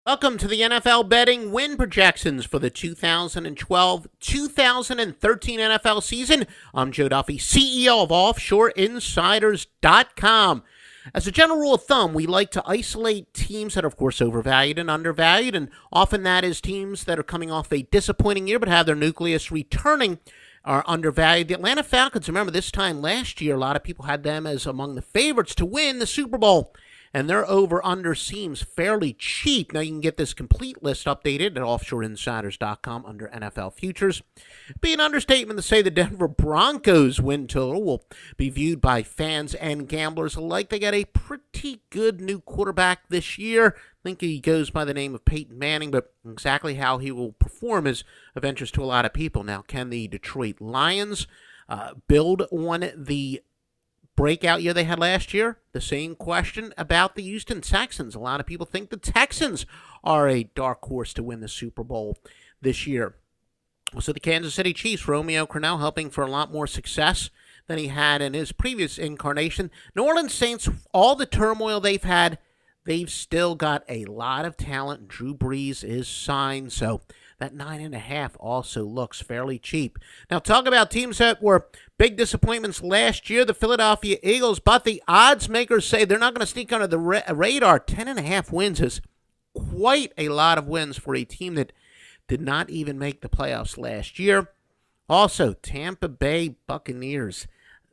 Welcome to the NFL betting win projections for the 2012-2013 NFL season. I'm Joe Duffy, CEO of OffshoreInsiders.com. As a general rule of thumb, we like to isolate teams that are, of course, overvalued and undervalued, and often that is teams that are coming off a disappointing year but have their nucleus returning are undervalued. The Atlanta Falcons, remember this time last year, a lot of people had them as among the favorites to win the Super Bowl. And their over-under seems fairly cheap. Now, you can get this complete list updated at offshoreinsiders.com under NFL Futures. It'd be an understatement to say the Denver Broncos win total will be viewed by fans and gamblers alike. They got a pretty good new quarterback this year. I think he goes by the name of Peyton Manning, but exactly how he will perform is of interest to a lot of people. Now, can the Detroit Lions build on the breakout year they had last year? The same question about the Houston Texans. A lot of people think the Texans are a dark horse to win the Super Bowl this year. So the Kansas City Chiefs, Romeo Crennel, helping for a lot more success than he had in his previous incarnation. New Orleans Saints, all the turmoil they've had, they've still got a lot of talent. Drew Brees is signed, so that 9.5 also looks fairly cheap. Now, talk about teams that were big disappointments last year, the Philadelphia Eagles, but the odds makers say they're not going to sneak under the radar. 10.5 wins is quite a lot of wins for a team that did not even make the playoffs last year. Also, Tampa Bay Buccaneers,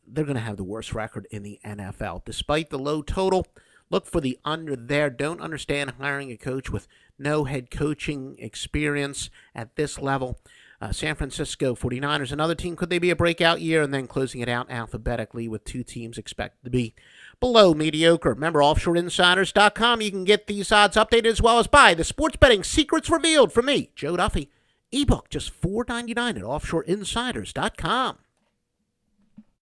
they're going to have the worst record in the NFL. Despite the low total, look for the under there. Don't understand hiring a coach with no head coaching experience at this level. San Francisco 49ers, another team. Could they be a breakout year? And then closing it out alphabetically with two teams expected to be below mediocre. Remember, offshoreinsiders.com. You can get these odds updated as well as buy the Sports Betting Secrets Revealed from me, Joe Duffy. Ebook just $4.99 at offshoreinsiders.com.